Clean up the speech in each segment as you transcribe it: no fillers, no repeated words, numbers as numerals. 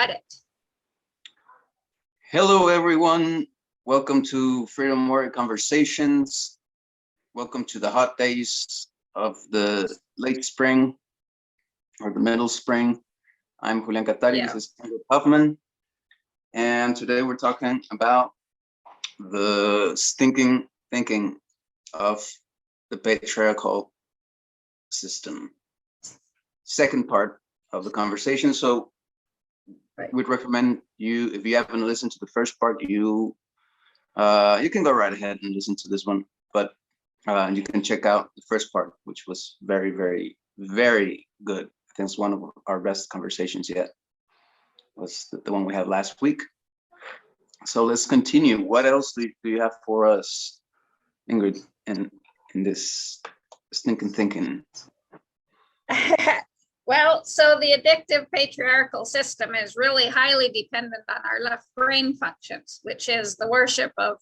at it. Hello, everyone. Welcome to Freedom Warrior Conversations. Welcome to the hot days of the late spring or the middle spring. I'm Julian Catari, This is Huffman. And today we're talking about the stinking thinking of the patriarchal system. Second part of the conversation. So we'd recommend you, if you haven't listened to the first part, you can go right ahead and listen to this one, but you can check out the first part, which was very, very, very good. I think it's one of our best conversations yet. It was the one we had last week. So let's continue. What else do you have for us, Ingrid, in this stinking thinking? Well, so the addictive patriarchal system is really highly dependent on our left brain functions, which is the worship of,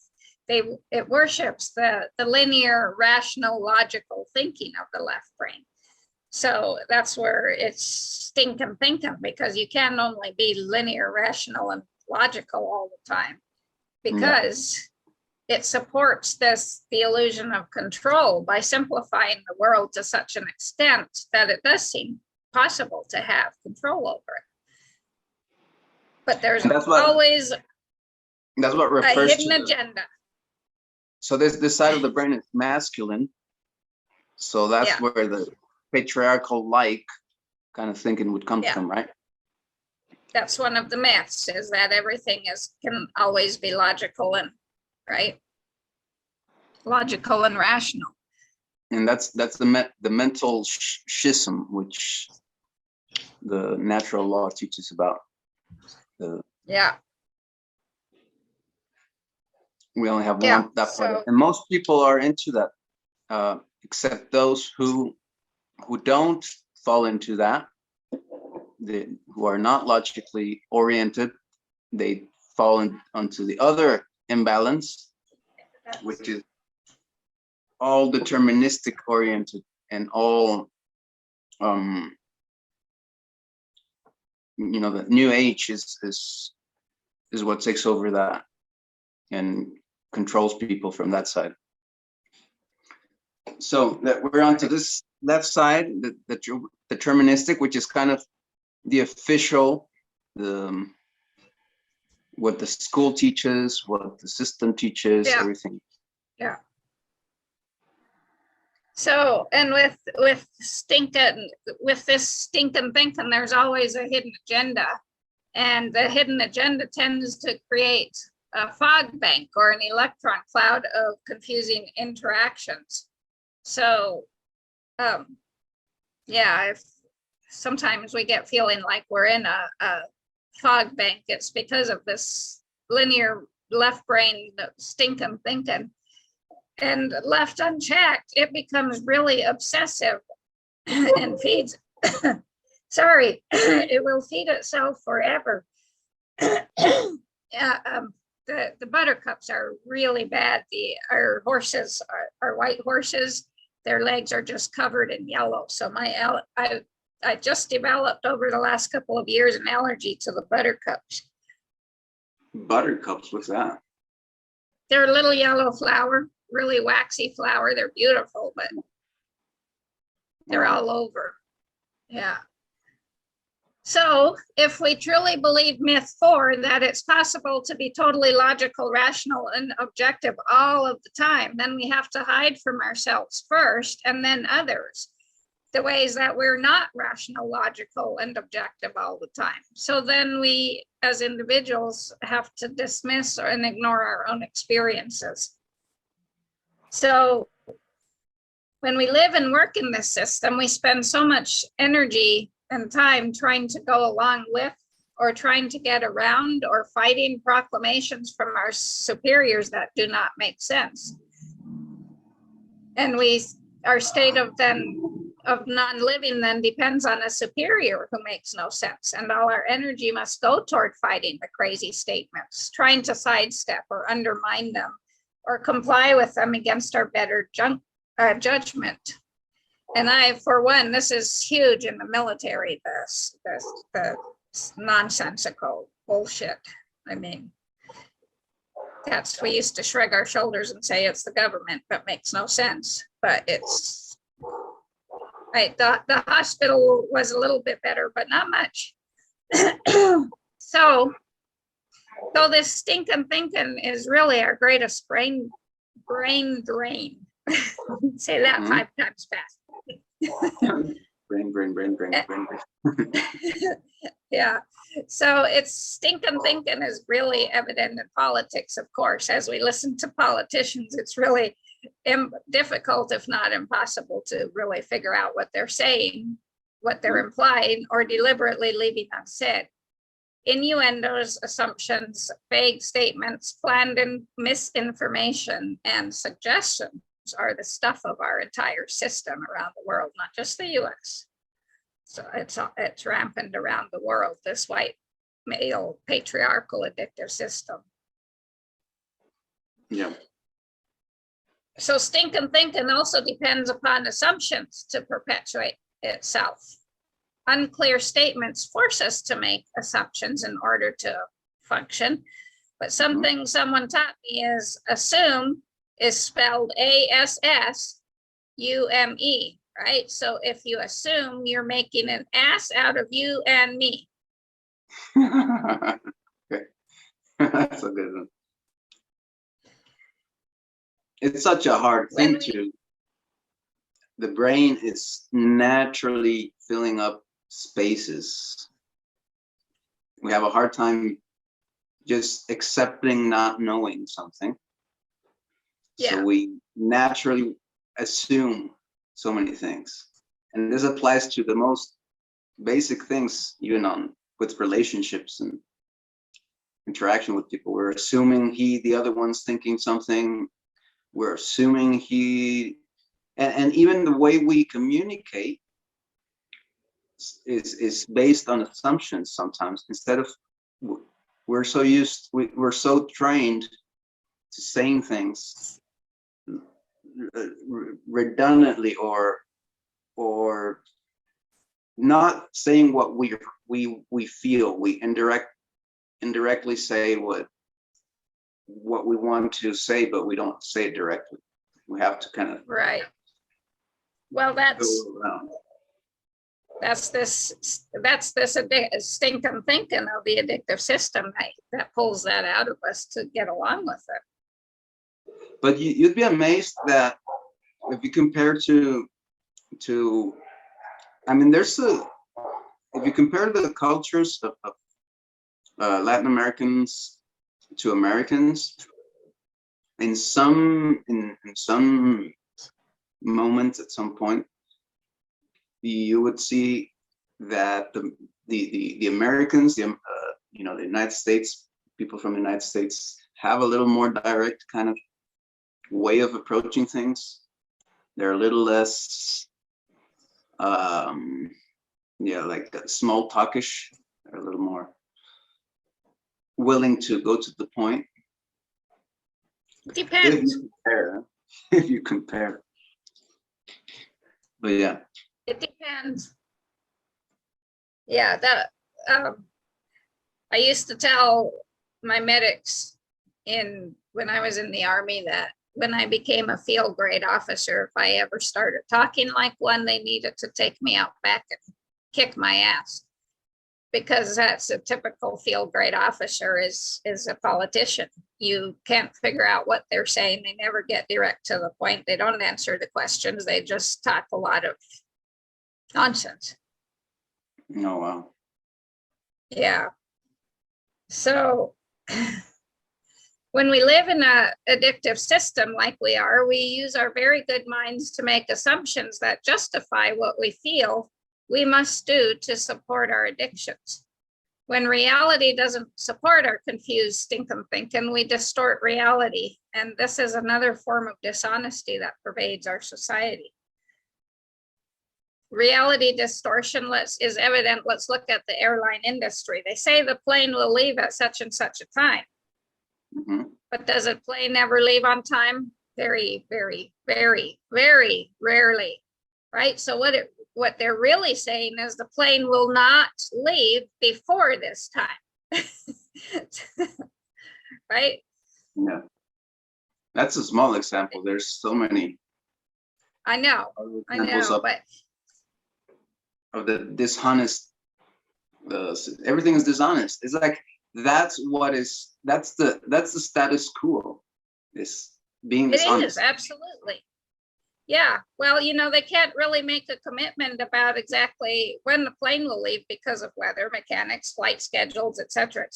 it worships the linear, rational, logical thinking of the left brain. So that's where it's stinkin' thinking, because you can only be linear, rational, and logical all the time, because it supports the illusion of control by simplifying the world to such an extent that it does seem possible to have control over it. But there's always that's what refers a hidden agenda. So this side of the brain is masculine. So that's where the patriarchal like kind of thinking would come from, right? That's one of the myths, is that everything can always be logical and logical and rational. And that's the mental schism, which the natural law teaches about. We only have one that part, and most people are into that, except those who don't fall into that, who are not logically oriented. They fall onto the other imbalance, which is all deterministic oriented and all the new age is what takes over that and controls people from that side. So that we're onto this left side, the deterministic, which is kind of the official, what the school teaches, what the system teaches, everything. So, and with this stinking thinking, there's always a hidden agenda, and the hidden agenda tends to create a fog bank or an electron cloud of confusing interactions. So, if sometimes we get feeling like we're in a fog bank, it's because of this linear left brain stinking thinking. And left unchecked, it becomes really obsessive and feeds. Sorry, it will feed itself forever. The buttercups are really bad. Our horses are white horses. Their legs are just covered in yellow. So I just developed over the last couple of years an allergy to the buttercups. Buttercups, what's that? They're a little yellow flower. Really waxy flower. They're beautiful, but they're all over. So if we truly believe myth 4, that it's possible to be totally logical, rational, and objective all of the time, then we have to hide from ourselves first and then others, the ways that we're not rational, logical, and objective all the time. So then we, as individuals, have to dismiss and ignore our own experiences. So when we live and work in this system, we spend so much energy and time trying to go along with, or trying to get around, or fighting proclamations from our superiors that do not make sense. And our state of non-living then depends on a superior who makes no sense. And all our energy must go toward fighting the crazy statements, trying to sidestep or undermine them, or comply with them against our better judgment. And for one, this is huge in the military, the nonsensical bullshit. I mean, we used to shrug our shoulders and say it's the government, but makes no sense. But it's right. The hospital was a little bit better, but not much. So this stinking thinking is really our greatest brain drain. Say that 5 times fast. brain. Yeah. So it's stinking thinking is really evident in politics, of course. As we listen to politicians, it's really difficult, if not impossible, to really figure out what they're saying, what they're implying, or deliberately leaving unsaid. Innuendos, assumptions, vague statements, planned misinformation, and suggestions are the stuff of our entire system around the world, not just the US. So it's rampant around the world, this white male patriarchal addictive system. Yeah. So stinking thinking also depends upon assumptions to perpetuate itself. Unclear statements force us to make assumptions in order to function. But something someone taught me is assume is spelled ASSUME, right? So if you assume, you're making an ass out of you and me. Okay. That's a good one. It's such a hard thing to, the brain is naturally filling up spaces. We have a hard time just accepting not knowing something. Yeah. So we naturally assume so many things. And this applies to the most basic things, even with relationships and interaction with people. We're assuming the other one's thinking something. We're assuming and even the way we communicate is based on assumptions sometimes. Instead of, we're so trained to saying things redundantly or not saying what we feel. We indirectly say what we want to say, but we don't say it directly. We have to kind of right. Well, that's this stinking thinking of the addictive system that pulls that out of us to get along with it. But you'd be amazed that if you compare to I mean, if you compare the cultures of Latin Americans to Americans, in some moments, at some point, you would see that the Americans, the United States, people from the United States have a little more direct kind of way of approaching things. They're a little less, like small talkish. They're a little more willing to go to the point. Depends. If you compare. But yeah. It depends. Yeah, I used to tell my medics when I was in the Army that when I became a field grade officer, if I ever started talking like one, they needed to take me out back and kick my ass, because that's a typical field grade officer is a politician. You can't figure out what they're saying. They never get direct to the point. They don't answer the questions. They just talk a lot of nonsense. Oh, wow. Yeah. So when we live in an addictive system like we are, we use our very good minds to make assumptions that justify what we feel we must do to support our addictions. When reality doesn't support our confused stinking thinking, we distort reality. And this is another form of dishonesty that pervades our society. Reality distortion is evident. Let's look at the airline industry. They say the plane will leave at such and such a time. Mm-hmm. But does a plane ever leave on time? Very, very, very, very rarely, right? So what they're really saying is the plane will not leave before this time. Right? Yeah. That's a small example. There's so many I know, examples but of the dishonest. Everything is dishonest. It's like that's the status quo. Is being it dishonest. is, absolutely. Yeah, well, they can't really make a commitment about exactly when the plane will leave because of weather, mechanics, flight schedules, et cetera,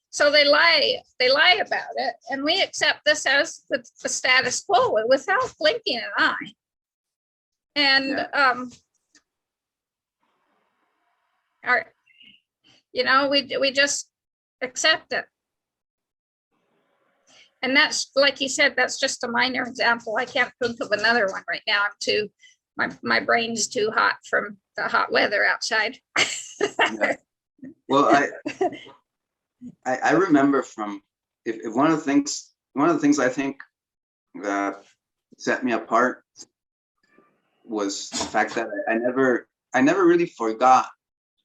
so they lie about it, and we accept this as the status quo without blinking an eye. And we just accept it. And that's, like you said, that's just a minor example. I can't think of another one right now. My brain's too hot from the hot weather outside. Yeah. Well, I remember from if one of the things I think that set me apart was the fact that I never really forgot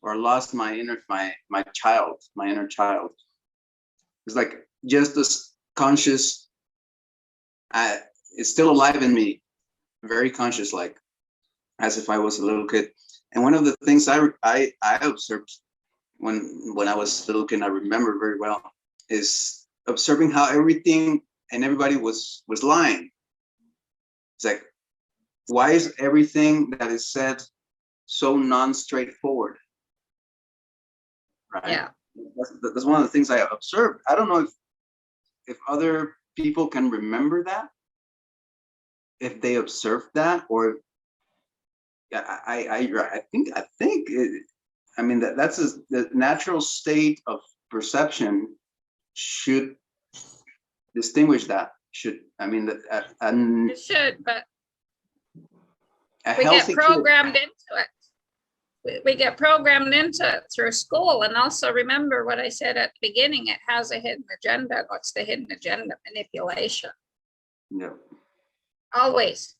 or lost my inner child. It's like just this conscious, it's still alive in me, very conscious, like as if I was a little kid. And one of the things I observed when I was a little kid, I remember very well, is observing how everything and everybody was lying. It's like, why is everything that is said so non-straightforward? Right? Yeah. That's one of the things I observed. I don't know if other people can remember that, if they observed that, or I think I mean that's the natural state of perception should distinguish that. It should, but we get healthy programmed into it. We get programmed into it through school. And also remember what I said at the beginning, it has a hidden agenda. What's the hidden agenda? Manipulation. Yeah. Always.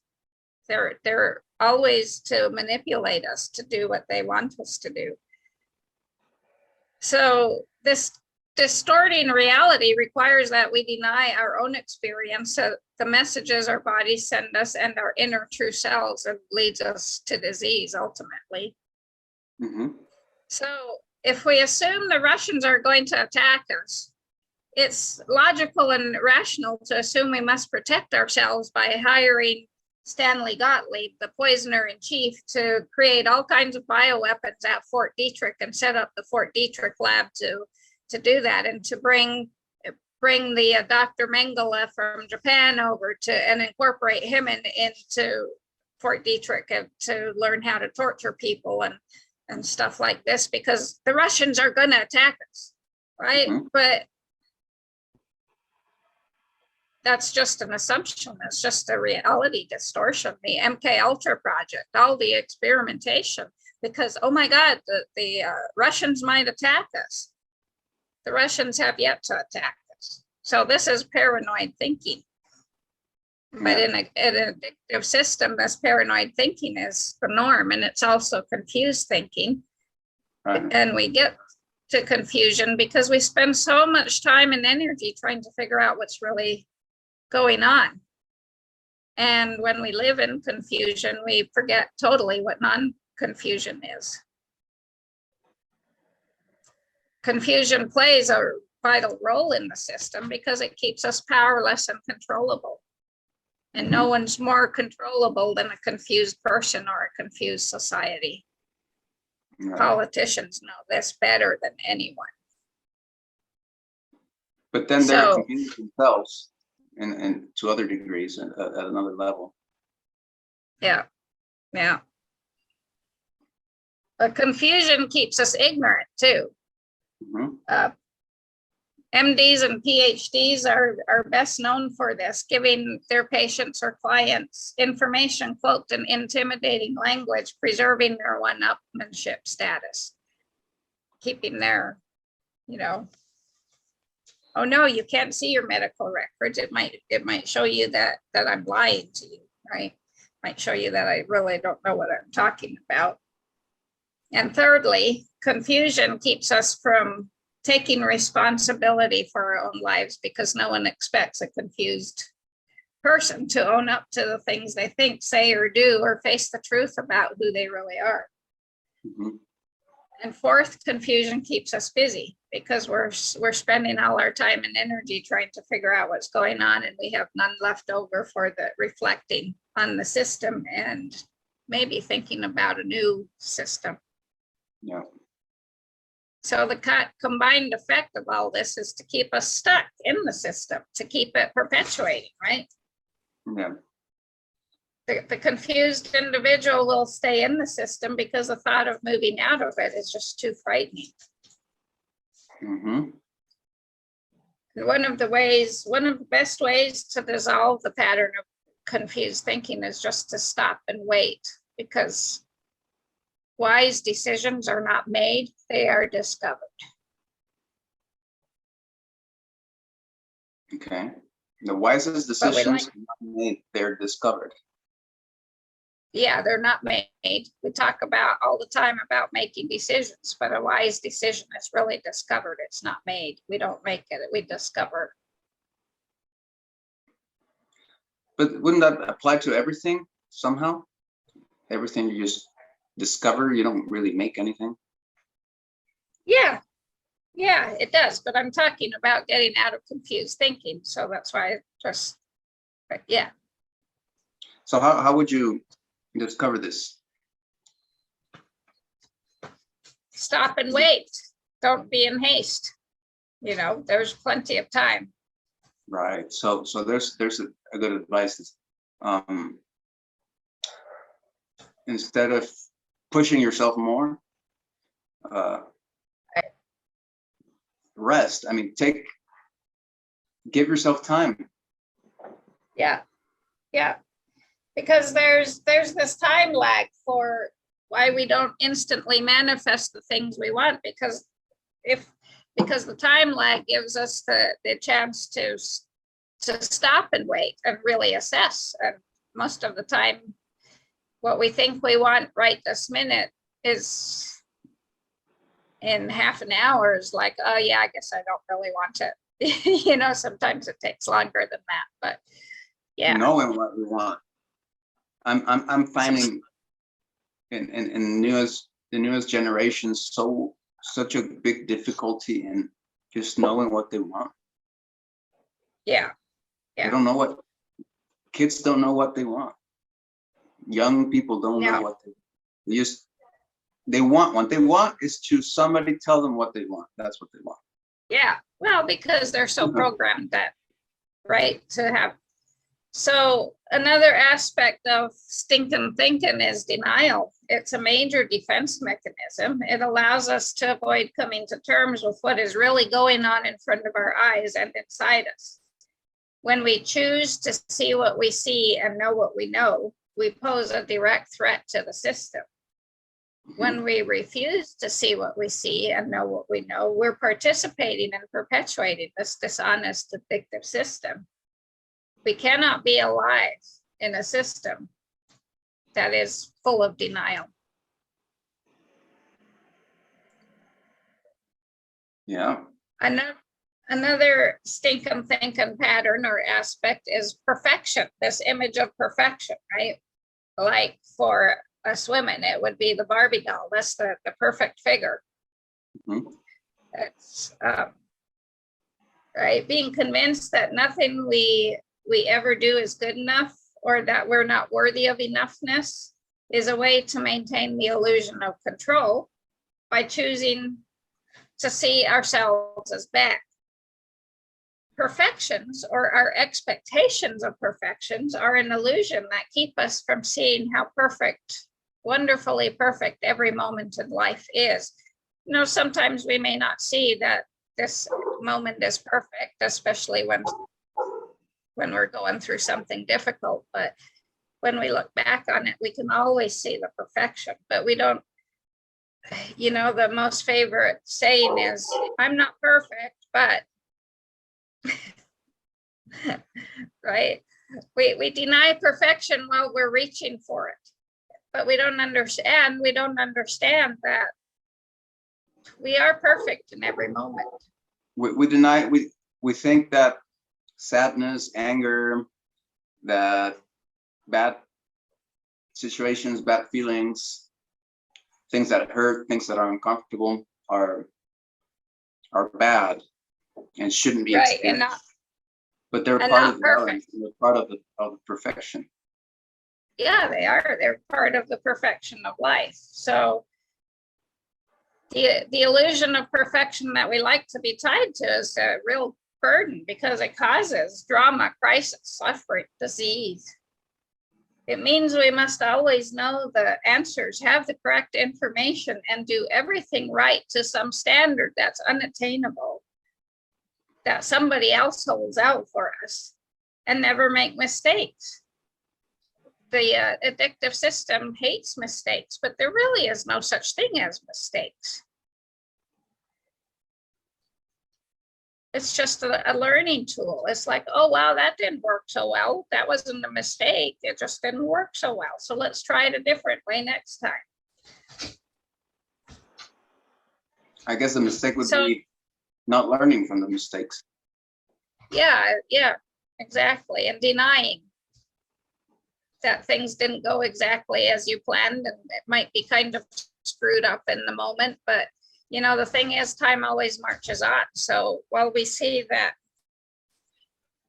They're always to manipulate us to do what they want us to do. So this distorting reality requires that we deny our own experience, so the messages our bodies send us and our inner true selves, and leads us to disease ultimately. Mm-hmm. So if we assume the Russians are going to attack us, it's logical and rational to assume we must protect ourselves by hiring Stanley Gottlieb, the poisoner in chief, to create all kinds of bioweapons at Fort Detrick and set up the Fort Detrick lab to do that, and to bring the Dr. Mengele from Japan over and incorporate him into Fort Detrick to learn how to torture people and stuff like this, because the Russians are going to attack us, right? Mm-hmm. But that's just an assumption. It's just a reality distortion. The MK Ultra project, all the experimentation, because, oh my God, the Russians might attack us. The Russians have yet to attack us. So this is paranoid thinking. But in an addictive system, this paranoid thinking is the norm, and it's also confused thinking. Right. And we get to confusion because we spend so much time and energy trying to figure out what's really going on. And when we live in confusion, we forget totally what non-confusion is. Confusion plays a vital role in the system because it keeps us powerless and controllable. And no one's more controllable than a confused person or a confused society. Right. Politicians know this better than anyone. But then they're confused themselves and to other degrees at another level. Yeah. But confusion keeps us ignorant too. Mm-hmm. MDs and PhDs are best known for this, giving their patients or clients information cloaked in intimidating language, preserving their one-upmanship status, keeping their, oh no, you can't see your medical records. It might show you that I'm lying to you, right? Might show you that I really don't know what I'm talking about. And thirdly, confusion keeps us from taking responsibility for our own lives, because no one expects a confused person to own up to the things they think, say, or do, or face the truth about who they really are. Mhm. And fourth, confusion keeps us busy, because we're spending all our time and energy trying to figure out what's going on, and we have none left over for the reflecting on the system and maybe thinking about a new system. Yeah. So the combined effect of all this is to keep us stuck in the system, to keep it perpetuating, right? Yeah. The confused individual will stay in the system because the thought of moving out of it is just too frightening. Mm-hmm. One of the best ways to dissolve the pattern of confused thinking is just to stop and wait, because wise decisions are not made, they are discovered. Okay. The wisest decisions are not made, they're discovered. Yeah, they're not made. We talk about all the time about making decisions, but a wise decision is really discovered. It's not made. We don't make it, we discover. But wouldn't that apply to everything somehow? Everything you just discover, you don't really make anything. Yeah, it does. But I'm talking about getting out of confused thinking. So that's why I just, but yeah. So how would you discover this? Stop and wait. Don't be in haste. You know, there's plenty of time. Right. So there's a good advice. Instead of pushing yourself more, rest. I mean, give yourself time. Yeah. Because there's this time lag for why we don't instantly manifest the things we want, because the time lag gives us the chance to stop and wait and really assess. And most of the time, what we think we want right this minute is in half an hour is like, oh yeah, I guess I don't really want it. You know, sometimes it takes longer than that, but yeah. Knowing what we want. I'm finding in the newest generation such a big difficulty in just knowing what they want. Yeah. They don't know what kids don't know what they want. Young people don't know what they want. What they want is to somebody tell them what they want. That's what they want. Yeah. Well, because they're so programmed that, right, to have. So another aspect of stinkin' thinking is denial. It's a major defense mechanism. It allows us to avoid coming to terms with what is really going on in front of our eyes and inside us. When we choose to see what we see and know what we know, we pose a direct threat to the system. When we refuse to see what we see and know what we know, we're participating in perpetuating this dishonest, addictive system. We cannot be alive in a system that is full of denial. Yeah. Another stinkin' thinking pattern or aspect is perfection, this image of perfection, right? Like for us women, it would be the Barbie doll. That's the perfect figure. Mm-hmm. That's right. Being convinced that nothing we ever do is good enough, or that we're not worthy of enoughness, is a way to maintain the illusion of control by choosing to see ourselves as bad. Perfections, or our expectations of perfections, are an illusion that keep us from seeing how perfect, wonderfully perfect every moment in life is. You know, sometimes we may not see that this moment is perfect, especially when we're going through something difficult, but when we look back on it, we can always see the perfection. But we don't, you know, the most favorite saying is, I'm not perfect, but right. We deny perfection while we're reaching for it, but we don't understand that we are perfect in every moment. We think that sadness, anger, that bad situations, bad feelings, things that hurt, things that are uncomfortable are bad and shouldn't be Right, experienced. But they're and part not of perfect. balance, and they're part of the perfection. Yeah, they are. They're part of the perfection of life. So the illusion of perfection that we like to be tied to is a real burden because it causes drama, crisis, suffering, disease. It means we must always know the answers, have the correct information, and do everything right to some standard that's unattainable, that somebody else holds out for us, and never make mistakes. The addictive system hates mistakes, but there really is no such thing as mistakes. It's just a learning tool. It's like, oh, wow, that didn't work so well. That wasn't a mistake. It just didn't work so well. So let's try it a different way next time. I guess the mistake would be not learning from the mistakes. Yeah, exactly. And denying that things didn't go exactly as you planned, and it might be kind of screwed up in the moment, but you know, the thing is, time always marches on. So while we see that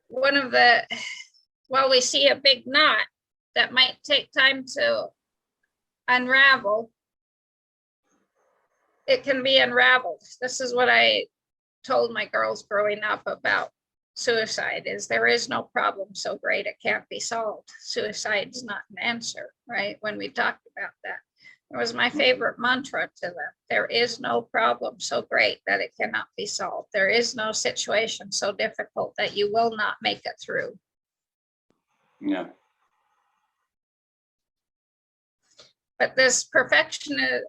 while we see a big knot that might take time to unravel, it can be unraveled. This is what I told my girls growing up about suicide, is there is no problem so great it can't be solved. Suicide is not an answer, right? When we talked about that, it was my favorite mantra to them. There is no problem so great that it cannot be solved. There is no situation so difficult that you will not make it through. Yeah. But this perfectionism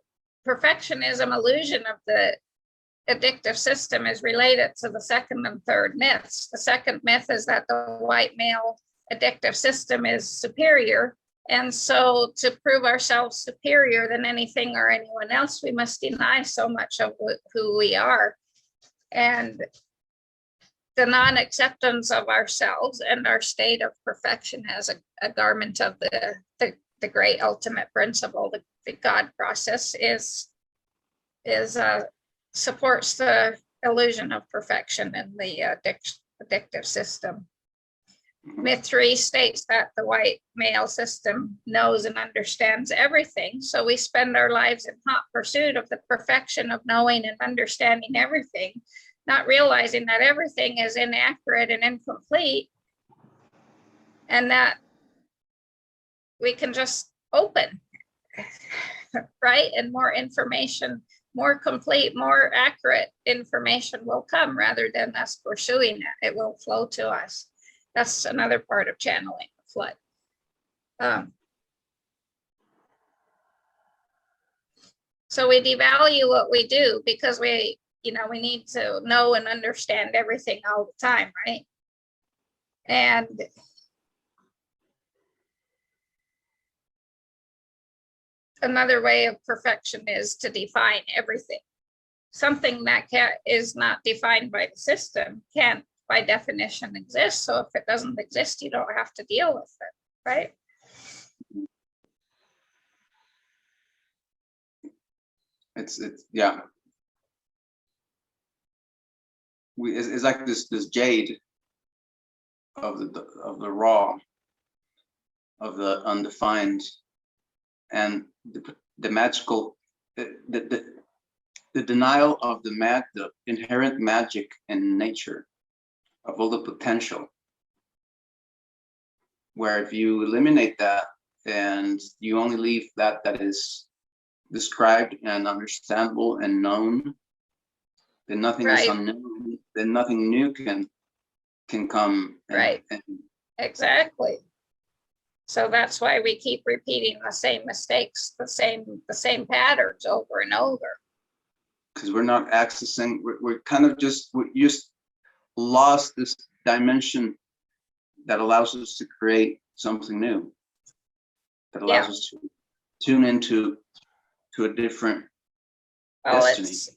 illusion of the addictive system is related to the second and third myths. The second myth is that the white male addictive system is superior. And so to prove ourselves superior than anything or anyone else, we must deny so much of who we are. And the non-acceptance of ourselves and our state of perfection as a garment of the great ultimate principle, the God process, supports the illusion of perfection in the addictive system. Myth 3 states that the white male system knows and understands everything. So we spend our lives in hot pursuit of the perfection of knowing and understanding everything, not realizing that everything is inaccurate and incomplete, and that we can just open, right? And more information, more complete, more accurate information will come rather than us pursuing it. It will flow to us. That's another part of channeling the flood. So we devalue what we do because we need to know and understand everything all the time, right? And another way of perfection is to define everything. Something that is not defined by the system can't, by definition, exist. So if it doesn't exist, you don't have to deal with it, right? It's yeah. It's like this jade of the raw, of the undefined, and the magical, the denial of the inherent magic in nature, of all the potential. Where if you eliminate that and you only leave that is described and understandable and known, then nothing is unknown. Then nothing new can come. Right. Exactly. So that's why we keep repeating the same mistakes, the same patterns over and over. Because we're not accessing. We're kind of just lost this dimension that allows us to create something new, that allows Yeah. us to tune into a different Well, destiny.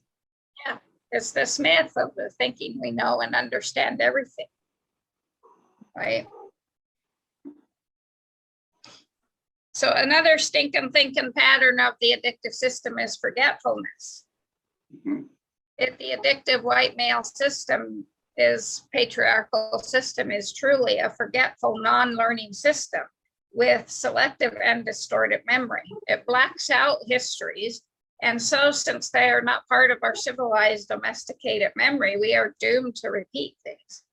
it's this myth of the thinking we know and understand everything, right? So another stinking thinking pattern of the addictive system is forgetfulness. Mhm. If the addictive white male system is patriarchal system is truly a forgetful non-learning system with selective and distorted memory. It blacks out histories. And so since they are not part of our civilized domesticated memory, we are doomed to repeat things.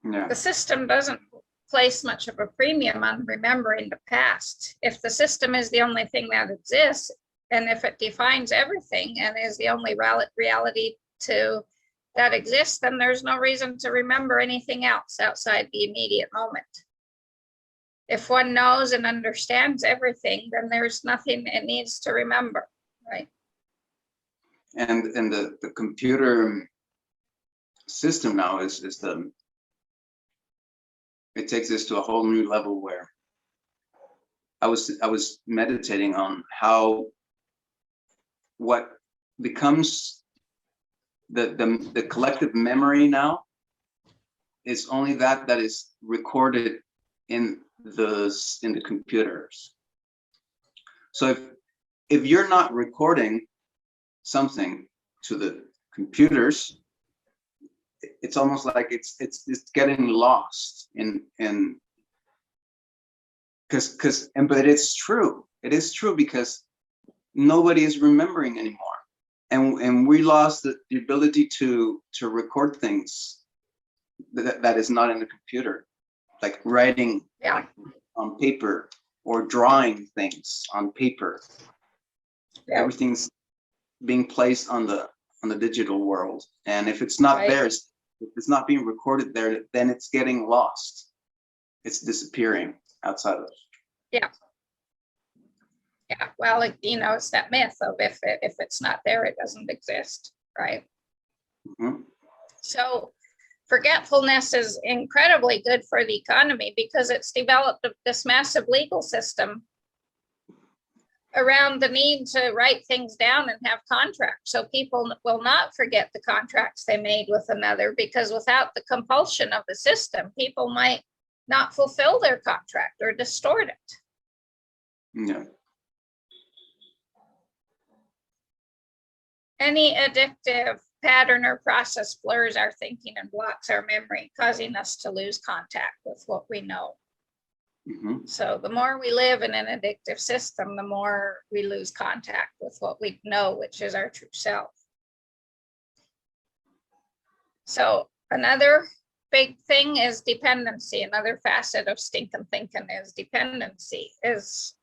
Yeah. The system doesn't place much of a premium on remembering the past. If the system is the only thing that exists, and if it defines everything and is the only reality that exists, then there's no reason to remember anything else outside the immediate moment. If one knows and understands everything, then there's nothing it needs to remember, right? And the computer system now is it takes this to a whole new level where I was meditating on how what becomes the collective memory now is only that is recorded in the computers. So if you're not recording something to the computers, it's almost like it's getting lost in but it's true. It is true because nobody is remembering anymore, and we lost the ability to record things that is not in the computer, like writing on paper or drawing things on paper. Yeah. Everything's being placed on the digital world, and if it's not there, if it's not being recorded there, then it's getting lost. It's disappearing outside of us. Yeah. Well, it's that myth of if it's not there, it doesn't exist, right? Mm-hmm. So forgetfulness is incredibly good for the economy because it's developed this massive legal system around the need to write things down and have contracts. So people will not forget the contracts they made with another, because without the compulsion of the system, people might not fulfill their contract or distort it. Yeah. Any addictive pattern or process blurs our thinking and blocks our memory, causing us to lose contact with what we know. Mm-hmm. So the more we live in an addictive system, the more we lose contact with what we know, which is our true self. So another big thing is dependency. Another facet of stinkin' thinking is dependency. This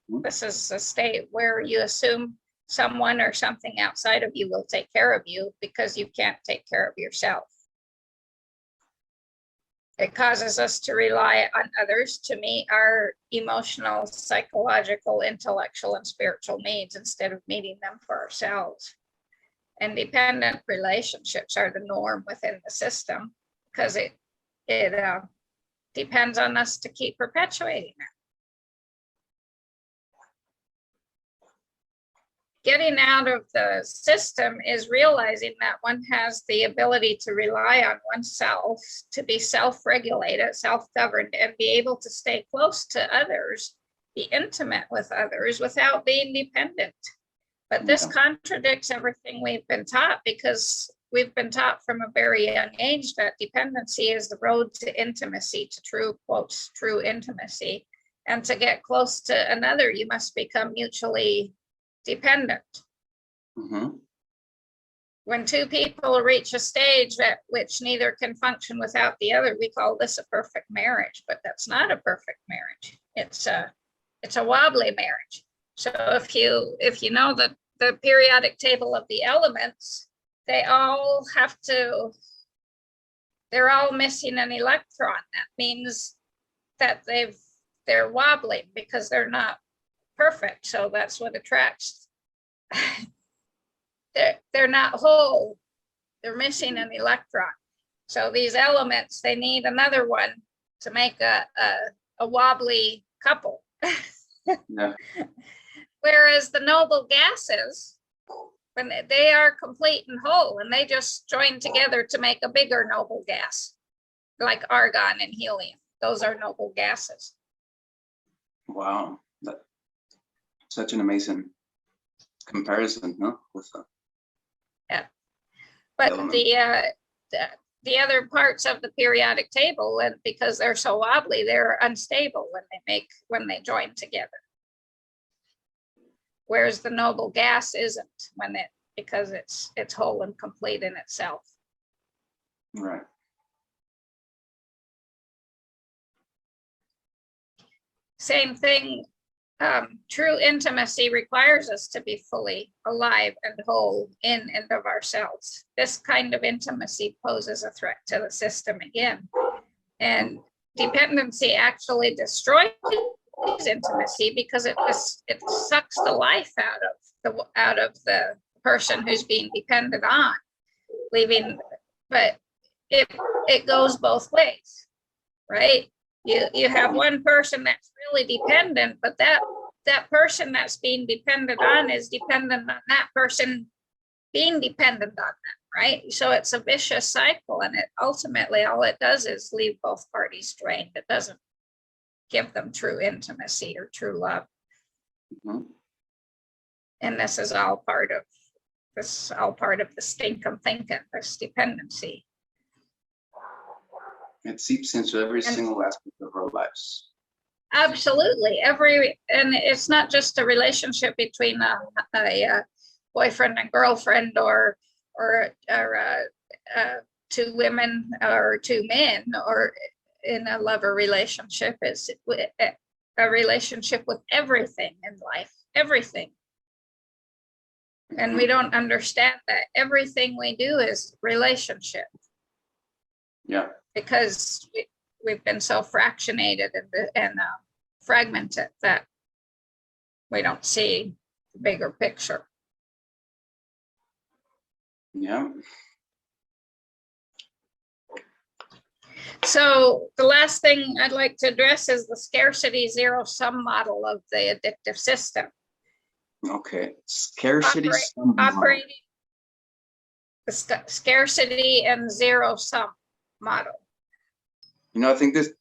is a state where you assume someone or something outside of you will take care of you because you can't take care of yourself. It causes us to rely on others to meet our emotional, psychological, intellectual, and spiritual needs instead of meeting them for ourselves. And dependent relationships are the norm within the system because it depends on us to keep perpetuating it. Getting out of the system is realizing that one has the ability to rely on oneself, to be self-regulated, self-governed, and be able to stay close to others, be intimate with others without being dependent. But this contradicts everything we've been taught, because we've been taught from a very young age that dependency is the road to intimacy, to true, quotes, true intimacy. And to get close to another, you must become mutually dependent. Mm-hmm. When two people reach a stage at which neither can function without the other, we call this a perfect marriage, but that's not a perfect marriage. It's a wobbly marriage. So if you know the periodic table of the elements, they're all missing an electron. That means that they're wobbling because they're not perfect. So that's what attracts. They're not whole. They're missing an electron. So these elements, they need another one to make a wobbly couple. Yeah. Whereas the noble gases, when they are complete and whole, and they just join together to make a bigger noble gas, like argon and helium. Those are noble gases. Wow. That, such an amazing comparison, no? With Yeah. But element. the other parts of the periodic table, and because they're so wobbly, they're unstable when they join together. Whereas the noble gas isn't because it's whole and complete in itself. Right. Same thing. True intimacy requires us to be fully alive and whole in and of ourselves. This kind of intimacy poses a threat to the system again. And dependency actually destroys intimacy because it sucks the life out of the person who's being depended on, but it goes both ways, right? You have one person that's really dependent, but that person that's being depended on is dependent on that person being dependent on them, right? So it's a vicious cycle, and it ultimately all it does is leave both parties drained. It doesn't give them true intimacy or true love. Mm-hmm. And this is all part of the Stinkin thinkin, this dependency. It seeps into every single aspect of our lives. Absolutely. And it's not just a relationship between a boyfriend and girlfriend or two women or two men, or in a lover relationship. It's a relationship with everything in life, everything. And we don't understand that everything we do is relationship. Yeah. Because we've been so fractionated and fragmented that we don't see the bigger picture. Yeah. So the last thing I'd like to address is the scarcity zero-sum model of the addictive system. Okay. Scarcity sum model. Operating the scarcity and zero-sum model. You know, I think this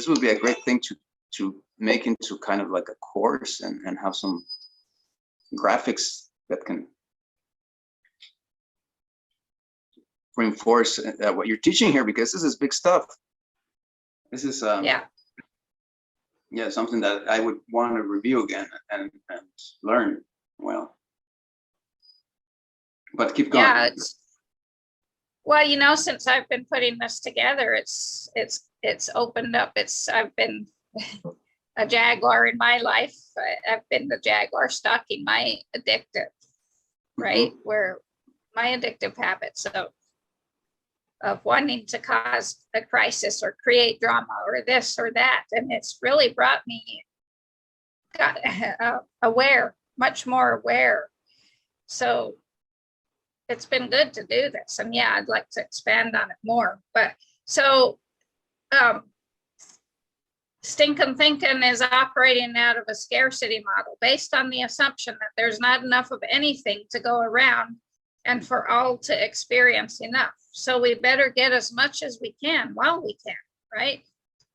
would be a great thing to make into kind of like a course and have some graphics that can reinforce what you're teaching here, because this is big stuff. This is yeah, something that I would want to review again and learn well. But keep going. Yeah, well, you know, since I've been putting this together, it's opened up. I've been a jaguar in my life. I've been the jaguar stalking my addictive, right? Mm-hmm. Where my addictive habits of wanting to cause a crisis or create drama or this or that. And it's really brought me aware, much more aware. So it's been good to do this. And yeah, I'd like to expand on it more. But so Stinkin thinkin is operating out of a scarcity model based on the assumption that there's not enough of anything to go around and for all to experience enough. So we better get as much as we can while we can, right?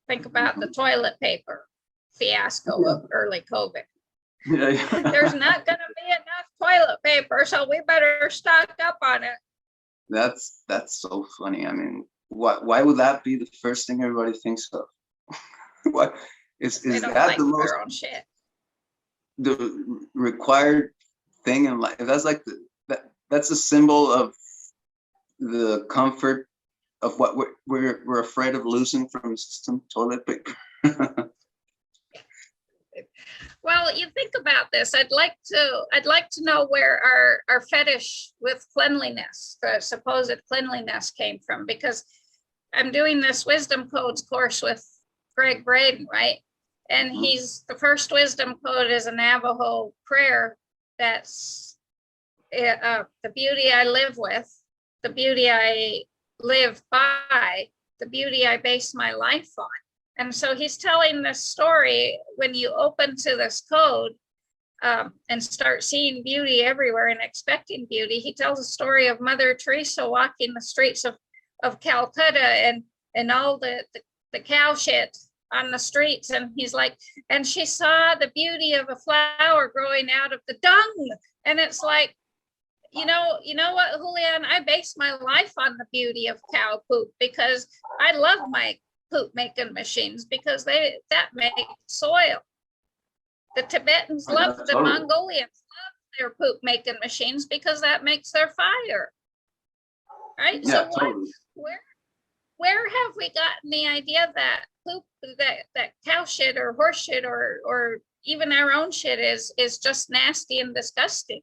Think about the toilet paper fiasco of early COVID. Yeah, yeah. There's not going to be enough toilet paper, so we better stock up on it. That's so funny. I mean, why would that be the first thing everybody thinks of? What is that like the most their own shit? The required thing in life? That's like that's a symbol of the comfort of what we're afraid of losing from the system, toilet paper. Well, you think about this. I'd like to know where our fetish with cleanliness, the supposed cleanliness, came from, because I'm doing this wisdom codes course with Greg Braden, right? And the first wisdom code is a Navajo prayer that's the beauty I live with, the beauty I live by, the beauty I base my life on. And so he's telling this story when you open to this code and start seeing beauty everywhere and expecting beauty. He tells a story of Mother Teresa walking the streets of Calcutta and all the cow shit on the streets. And he's like, and she saw the beauty of a flower growing out of the dung. And it's like, you know what, Julian, I base my life on the beauty of cow poop because I love my poop making machines because that make soil. The Tibetans love, the Mongolians love their poop making machines because that makes their fire. Right? Yeah, so totally. Where have we gotten the idea that poop, that cow shit or horse shit or even our own shit is just nasty and disgusting?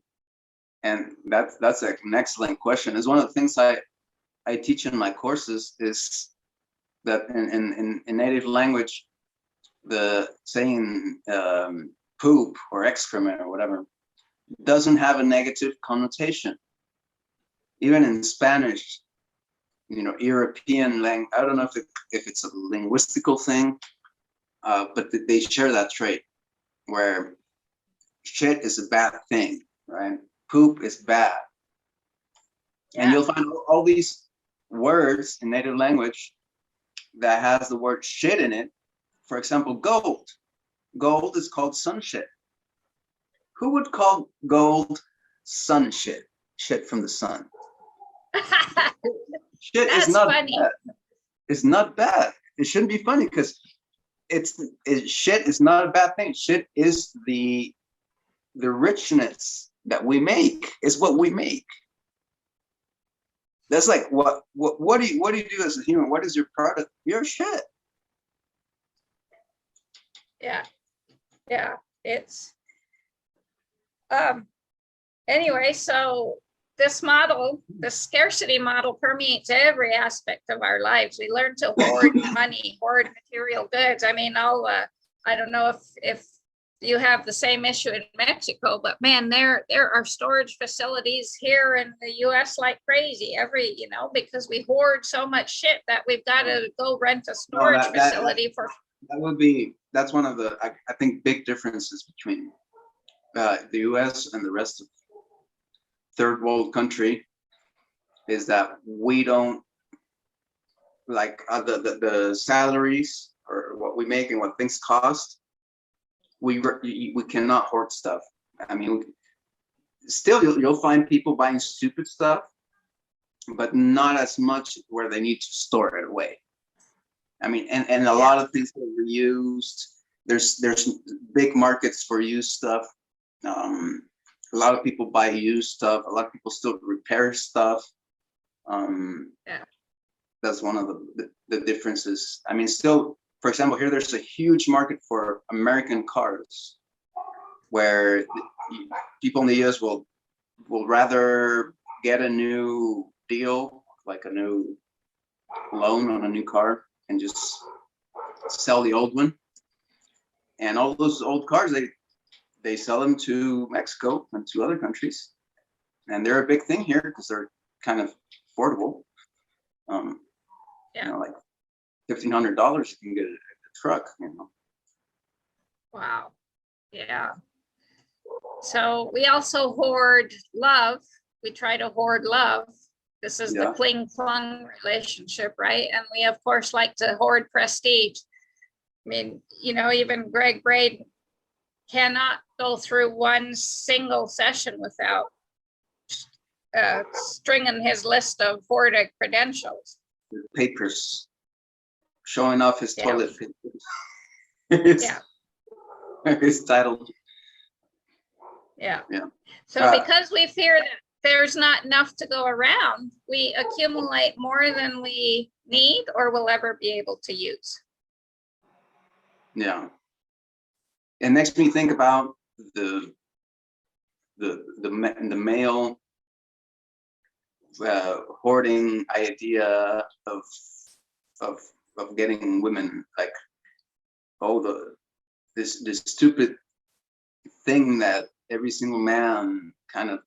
And that's an excellent question. It's one of the things I teach in my courses is that in native language, the saying poop or excrement or whatever doesn't have a negative connotation. Even in Spanish, European language, I don't know if it's a linguistical thing, but they share that trait where shit is a bad thing, right? Poop is bad. Yeah. And you'll find all these words in native language that has the word shit in it. For example, gold. Gold is called sun shit. Who would call gold sun shit? Shit from the sun. Shit is not funny. Bad. It's not bad. It shouldn't be funny because shit is not a bad thing. Shit is the richness that we make. It's what we make. That's like what do you do as a human? What is your product? Your shit. Yeah, it's anyway, so this model, the scarcity model, permeates every aspect of our lives. We learn to hoard money, hoard material goods. I mean, I don't know if you have the same issue in Mexico, but man, there are storage facilities here in the US like crazy because we hoard so much shit that we've got to go rent a storage facility for. That's one of the, I think, big differences between the US and the rest of third world country is that we don't like the salaries or what we make and what things cost. We cannot hoard stuff. I mean, still you'll find people buying stupid stuff, but not as much where they need to store it away. I mean, and a lot of things are reused. There's big markets for used stuff. A lot of people buy used stuff. A lot of people still repair stuff. That's one of the differences. I mean, still, for example, here there's a huge market for American cars, where people in the US will rather get a new deal, like a new loan on a new car, and just sell the old one. And all those old cars, they sell them to Mexico and to other countries, and they're a big thing here because they're kind of affordable. Like $1,500 you can get a truck. Wow. Yeah. So we also hoard love. We try to hoard love. This is the cling clung relationship, right? And we of course like to hoard prestige. I mean, even Greg Braden cannot go through one single session without stringing his list of hoarded credentials. Papers, showing off his toilet papers. His title. Yeah. So because we fear that there's not enough to go around, we accumulate more than we need or will ever be able to use. Yeah. It makes me think about the male hoarding idea of getting women, like, this stupid thing that every single man kind of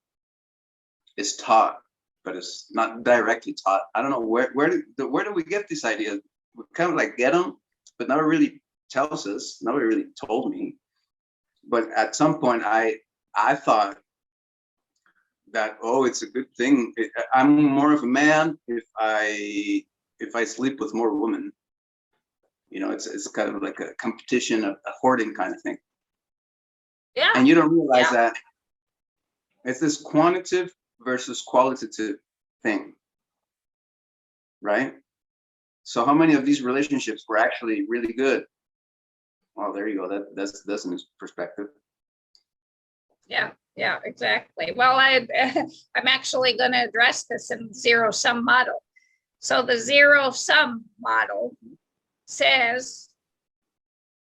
is taught, but it's not directly taught. I don't know where do we get this idea? We kind of like get them, but nobody really tells us. Nobody really told me. But at some point, I thought that, oh, it's a good thing. I'm more of a man if I sleep with more women. You know, it's kind of like a competition, a hoarding kind of thing. Yeah. And you don't realize that it's this quantitative versus qualitative thing, right? So how many of these relationships were actually really good? Well, there you go. That's in perspective. Yeah, exactly. Well, I'm actually going to address this in zero-sum model. So the zero-sum model says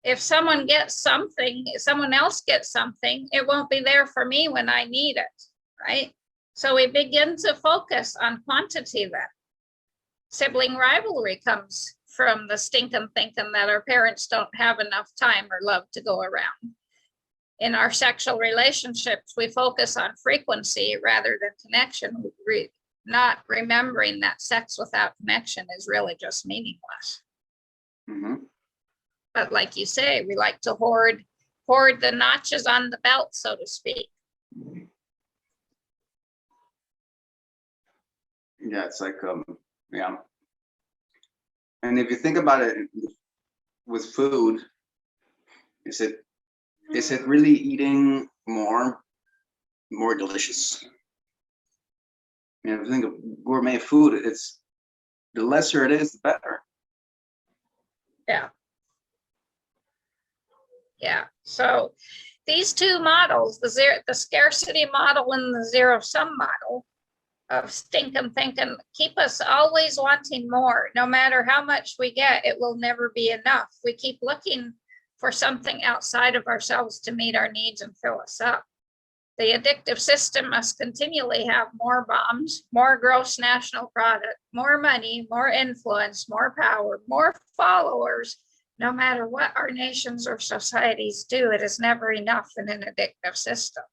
if someone gets something, if someone else gets something, it won't be there for me when I need it, right? So we begin to focus on quantity then. Sibling rivalry comes from the stinkin' thinking that our parents don't have enough time or love to go around. In our sexual relationships, we focus on frequency rather than connection, not remembering that sex without connection is really just meaningless. Mm-hmm. But like you say, we like to hoard the notches on the belt, so to speak. Yeah, it's like, yeah. And if you think about it with food, is it really eating more delicious? You know, if you think of gourmet food, it's the lesser it is, the better. Yeah. So these two models, the scarcity model and the zero-sum model of stinkin' thinking, keep us always wanting more. No matter how much we get, it will never be enough. We keep looking for something outside of ourselves to meet our needs and fill us up. The addictive system must continually have more bombs, more gross national product, more money, more influence, more power, more followers. No matter what our nations or societies do, it is never enough in an addictive system.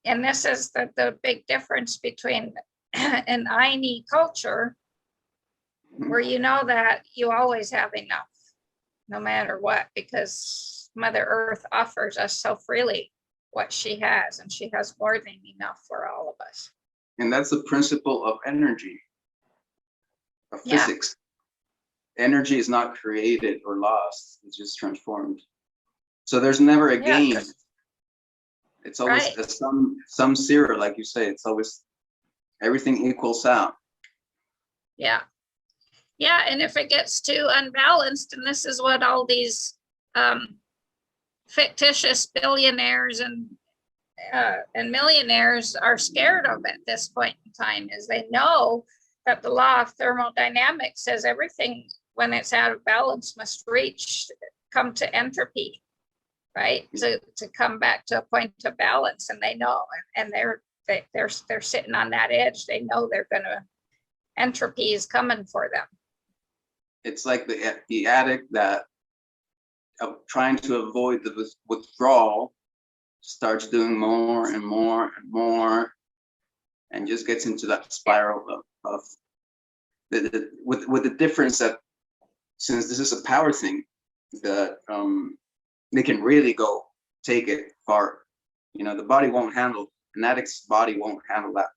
And this is the big difference between an I need culture, where you know that you always have enough, no matter what, because Mother Earth offers us so freely what she has, and she has more than enough for all of us. And that's the principle of energy, of physics. Energy is not created or lost, it's just transformed. So there's never a gain. It's always a some zero, like you say. It's always, everything equals out. Yeah, and if it gets too unbalanced, and this is what all these fictitious billionaires and millionaires are scared of at this point in time, is they know that the law of thermodynamics says everything, when it's out of balance, must come to entropy, right? To come back to a point of balance, and they know, and they're sitting on that edge. They know entropy is coming for them. It's like the addict that trying to avoid the withdrawal starts doing more and more and more, and just gets into that spiral of with the difference that, since this is a power thing, that they can really take it far. You know, the body won't handle, an addict's body won't handle that.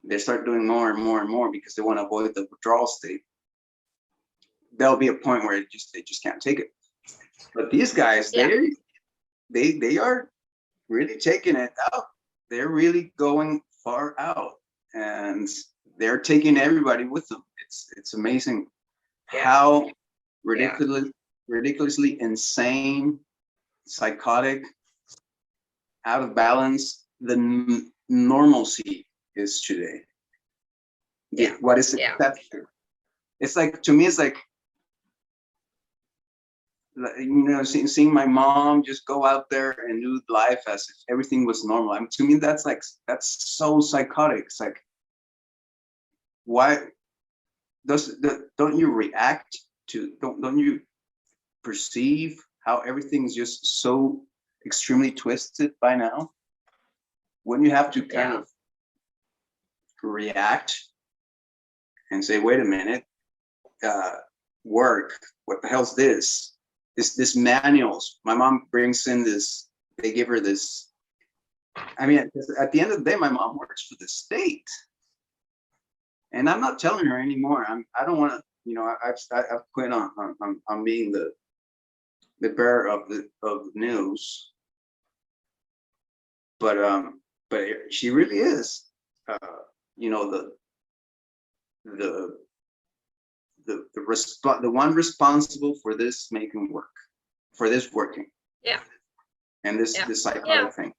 They start doing more and more and more because they want to avoid the withdrawal state. There'll be a point where they just can't take it. But these guys, they are really taking it out. They're really going far out, and they're taking everybody with them. It's amazing how ridiculously insane, psychotic, out of balance the normalcy is today. What is accepted? It's like, to me, it's like, you know, seeing my mom just go out there and do life as if everything was normal. I mean, to me, that's so psychotic. It's like, why don't you react to, don't you perceive how everything's just so extremely twisted by now? Wouldn't you have to kind of react and say, wait a minute, work. What the hell's this? This manuals. My mom brings in this, they give her this. I mean, at the end of the day, my mom works for the state. And I'm not telling her anymore. I don't want to, you know, I've quit on being the bearer of the news. But she really is, you know, the one responsible for this making work, for this working. Yeah. And this Yeah. psychotic Yeah. thing.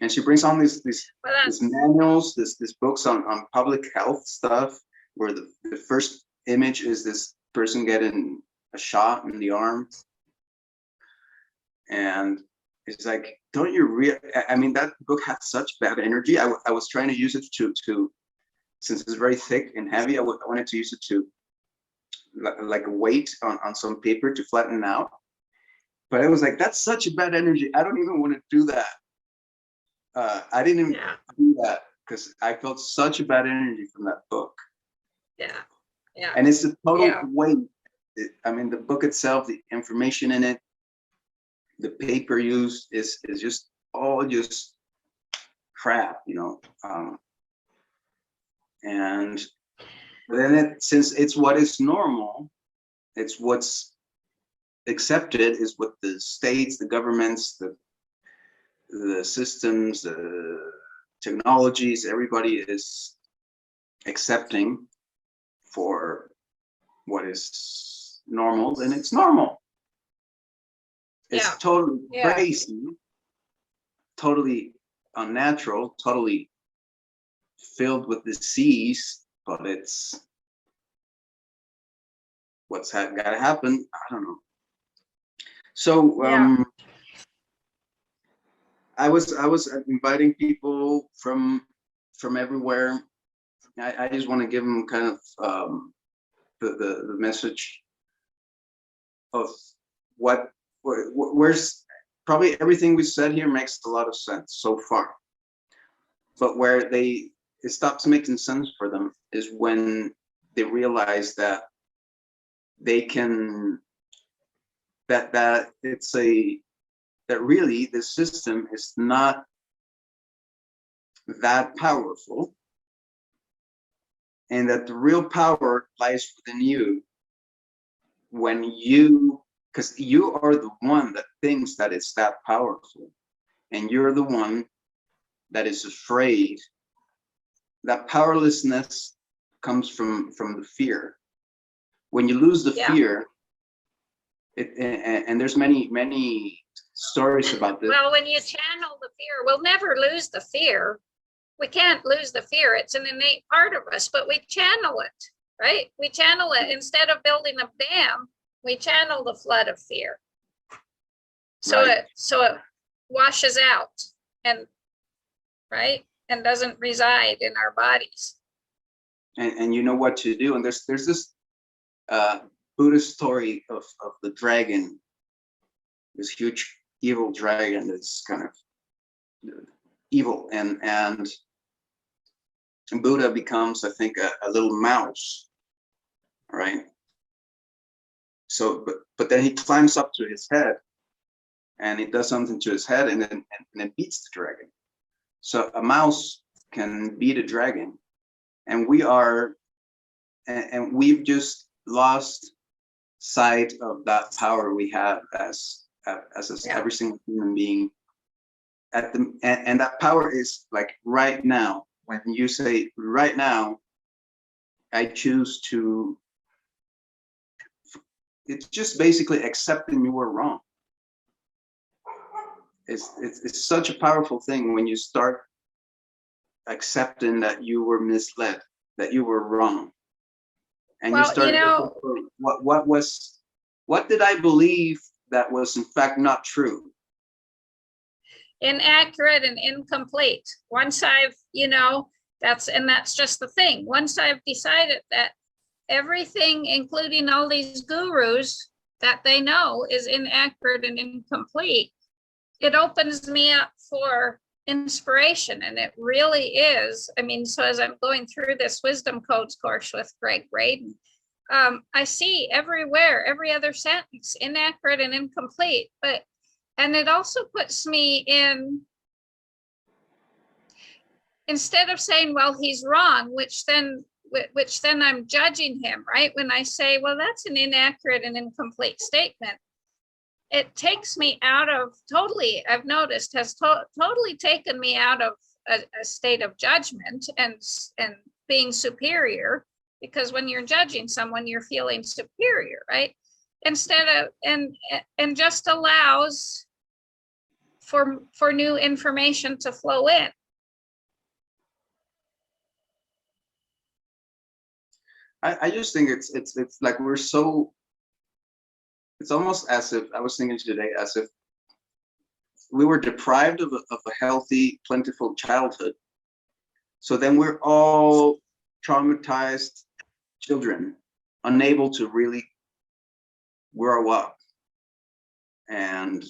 And she brings on these Well, these manuals, this books on public health stuff, where the first image is this person getting a shot in the arm. And it's like, don't you I mean, that book had such bad energy. I was trying to use it to since it's very thick and heavy, I wanted to use it to like a weight on some paper to flatten out. But I was like, that's such a bad energy. I don't even want to do that. I didn't even do that because I felt such a bad energy from that book. Yeah. Yeah. And it's a total weight. I mean, the book itself, the information in it, the paper used is just all just crap, you know. And then since it's what is normal, it's what's accepted, is what the states, the governments, the systems, the technologies, everybody is accepting for what is normal, then it's normal. It's totally crazy, totally unnatural, totally filled with disease, but it's what's gotta happen. I don't know. So I was inviting people from everywhere. I just want to give them kind of the message of where's probably everything we said here makes a lot of sense so far, but where it stops making sense for them is when they realize that they can that really the system is not that powerful, and that the real power lies within you when because you are the one that thinks that it's that powerful, and you're the one that is afraid. That powerlessness comes from the fear. When you lose the fear, and there's many stories about this. Well, when you channel the fear, we'll never lose the fear. We can't lose the fear. It's an innate part of us, but we channel it, right? We channel it. Instead of building a dam, we channel the flood of fear. So it washes out and doesn't reside in our bodies. And you know what to do. And there's this Buddhist story of the dragon, this huge evil dragon that's kind of evil, and Buddha becomes, I think, a little mouse, right? So, but then he climbs up to his head, and he does something to his head, and then beats the dragon. So a mouse can beat a dragon, and we've just lost sight of that power we have as every single human being. And that power is like right now. When you say right now, I choose to. It's just basically accepting you were wrong. It's such a powerful thing when you start accepting that you were misled, that you were wrong, and you start what did I believe that was in fact not true? Inaccurate and incomplete. Once I've, that's just the thing. Once I've decided that everything, including all these gurus that they know, is inaccurate and incomplete, it opens me up for inspiration. And it really is. I mean, so as I'm going through this Wisdom Codes course with Greg Braden, I see everywhere, every other sentence, inaccurate and incomplete, and it also puts me in, instead of saying, well, he's wrong, which then I'm judging him, right? When I say, well, that's an inaccurate and incomplete statement, it takes me out of, totally, I've noticed, has totally taken me out of a state of judgment and being superior, because when you're judging someone, you're feeling superior, right? Instead of, and just allows for new information to flow in. I just think it's like we're so, it's almost as if, I was thinking today, as if we were deprived of a healthy, plentiful childhood. So then we're all traumatized children, unable to really grow up and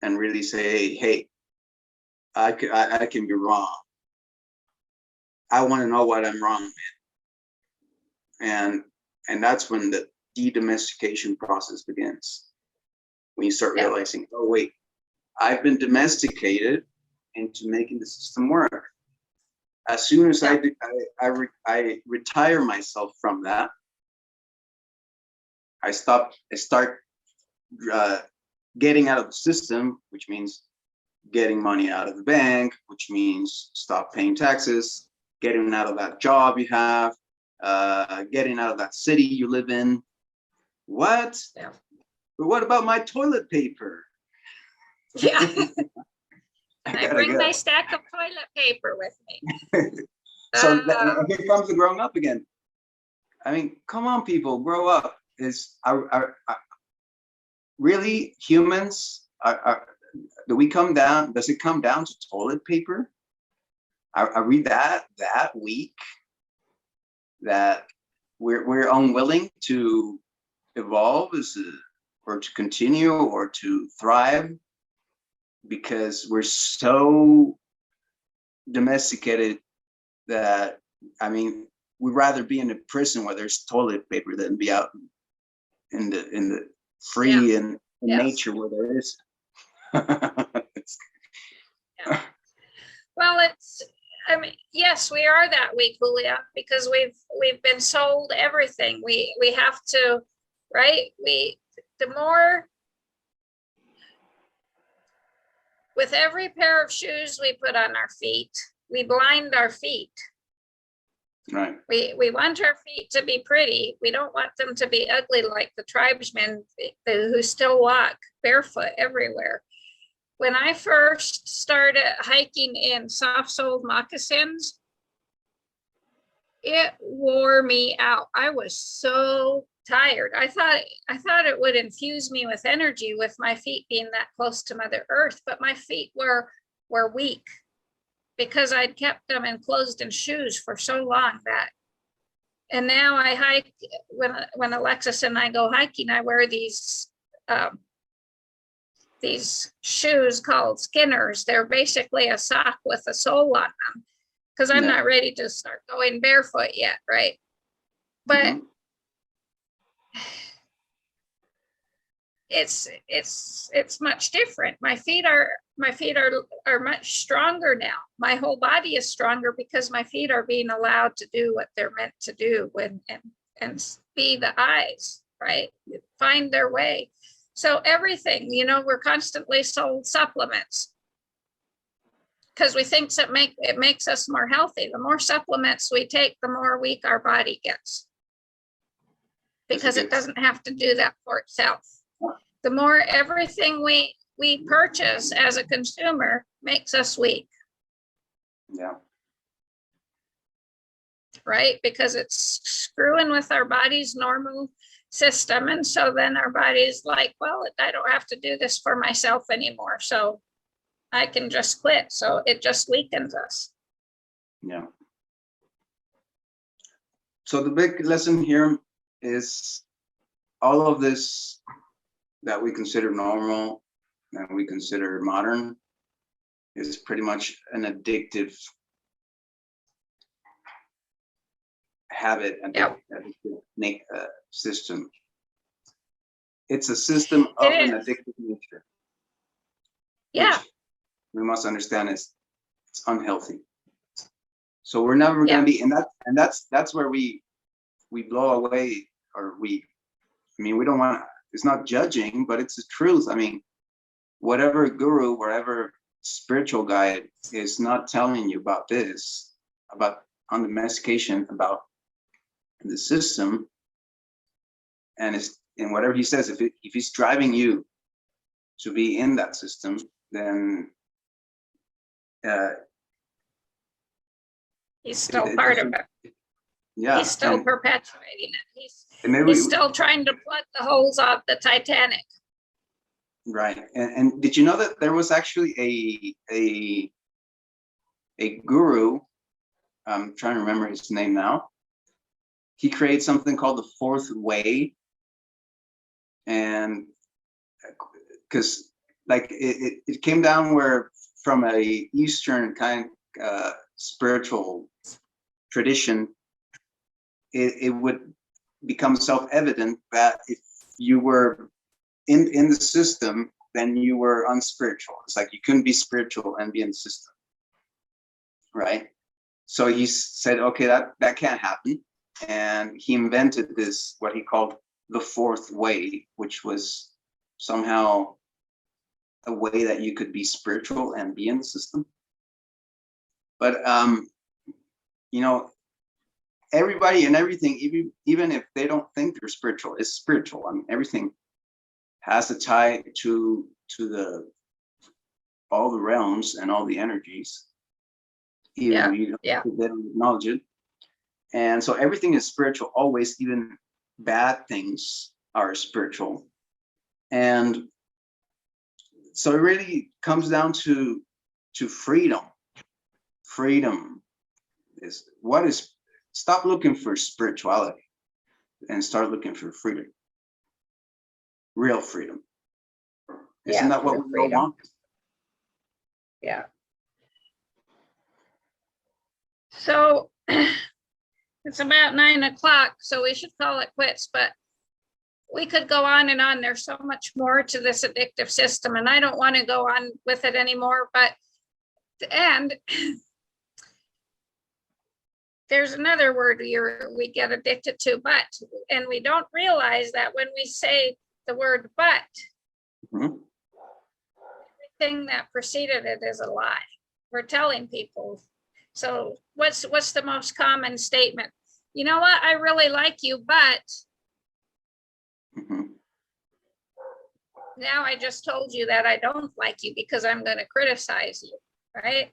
really say, hey, I can be wrong. I want to know what I'm wrong in. And that's when the de-domestication process begins. When you start realizing, oh wait, I've been domesticated into making the system work. As soon as I retire myself from that, I start getting out of the system, which means getting money out of the bank, which means stop paying taxes, getting out of that job you have, getting out of that city you live in. What? Yeah. But what about my toilet paper? Yeah. I bring my stack of toilet paper with me. So here comes the growing up again. I mean, come on, people, grow up. Really humans do we come down? Does it come down to toilet paper? Are we that weak that we're unwilling to evolve or to continue or to thrive because we're so domesticated that, I mean, we'd rather be in a prison where there's toilet paper than be out in the free and nature where there is. Well, I mean, yes, we are that weak, Julia, because we've been sold everything. We have to, right? The more, with every pair of shoes we put on our feet, we blind our feet. Right. We want our feet to be pretty. We don't want them to be ugly like the tribesmen who still walk barefoot everywhere. When I first started hiking in soft-soled moccasins, it wore me out. I was so tired. I thought it would infuse me with energy with my feet being that close to Mother Earth, but my feet were weak because I'd kept them enclosed in shoes for so long and now I hike, when Alexis and I go hiking, I wear these shoes called Skinners. They're basically a sock with a sole on them because I'm not ready to start going barefoot yet, right? But it's much different. My feet are much stronger now. My whole body is stronger because my feet are being allowed to do what they're meant to do and be the eyes, right? Find their way. So everything, we're constantly sold supplements because we think it makes us more healthy. The more supplements we take, the more weak our body gets because it doesn't have to do that for itself. The more everything we purchase as a consumer makes us weak. Yeah. Right? Because it's screwing with our body's normal system. And so then our body's like, well, I don't have to do this for myself anymore. So I can just quit. So it just weakens us. Yeah. So the big lesson here is all of this that we consider normal and we consider modern is pretty much an addictive habit and Yeah. system. It's a system of an addictive nature. Yeah. Which we must understand is it's unhealthy. So we're never going to be, and that's where we blow away, or we don't want to, it's not judging, but it's the truth. I mean, whatever guru, whatever spiritual guide is not telling you about this, about undomestication, about the system, and whatever he says, if he's driving you to be in that system, then he's still part of it. Yeah, he's still perpetuating it. He's he's still trying to plug the holes off the Titanic. Right. And did you know that there was actually a guru, I'm trying to remember his name now. He created something called the fourth way. And because like it came down where from a Eastern kind spiritual tradition, it would become self-evident that if you were in the system, then you were unspiritual. It's like you couldn't be spiritual and be in the system, right? So he said, okay, that can't happen. And he invented this, what he called the fourth way, which was somehow a way that you could be spiritual and be in the system. But, everybody and everything, even if they don't think they're spiritual, is spiritual. I mean, everything has a tie to all the realms and all the energies, even if they don't acknowledge it. And so everything is spiritual always, even bad things are spiritual. And so it really comes down to freedom. Freedom is stop looking for spirituality and start looking for freedom. Real freedom. Isn't that what we all want? Yeah. So it's about 9 o'clock, so we should call it quits, but we could go on and on. There's so much more to this addictive system, and I don't want to go on with it anymore, and there's another word we get addicted to, and we don't realize that when we say the word but, everything that preceded it is a lie. We're telling people. So what's the most common statement? You know what? I really like you, but now I just told you that I don't like you because I'm going to criticize you, right?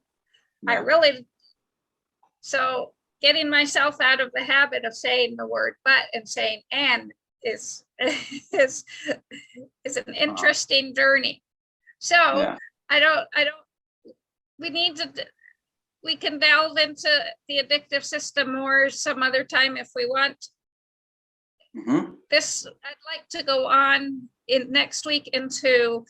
Yeah. So getting myself out of the habit of saying the word but and saying and is an interesting journey. So we can delve into the addictive system more some other time if we want. I'd like to go on next week into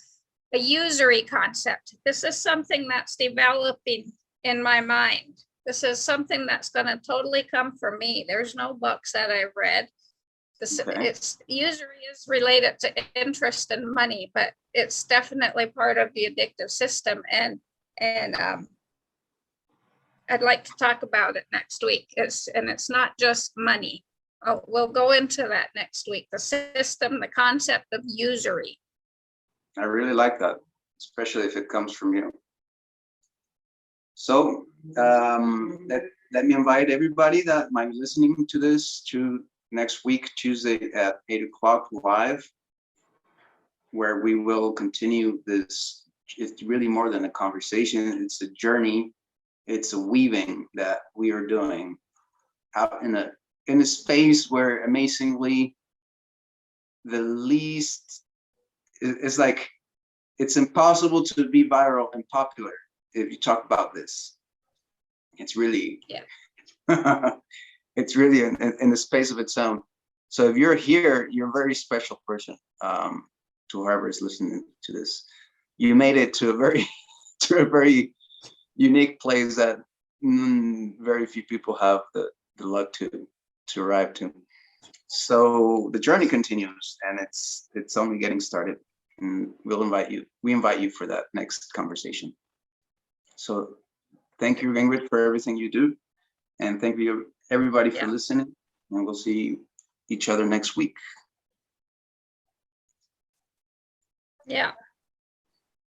a usury concept. This is something that's developing in my mind. This is something that's going to totally come from me. There's no books that I've read. Usury is related to interest and money, but it's definitely part of the addictive system. And I'd like to talk about it next week. It's not just money. We'll go into that next week. The system, the concept of usury. I really like that, especially if it comes from you. So let me invite everybody that might be listening to this to next week, Tuesday at 8 o'clock live, where we will continue this. It's really more than a conversation. It's a journey. It's a weaving that we are doing out in a space where amazingly it's like it's impossible to be viral and popular if you talk about this. It's really it's really in the space of its own. So if you're here, you're a very special person. To whoever is listening to this, you made it to a very unique place that very few people have the luck to to arrive to. So the journey continues, and it's only getting started. And we invite you for that next conversation. So thank you, Ingrid, for everything you do. And thank you, everybody, for listening. And we'll see each other next week. Yeah.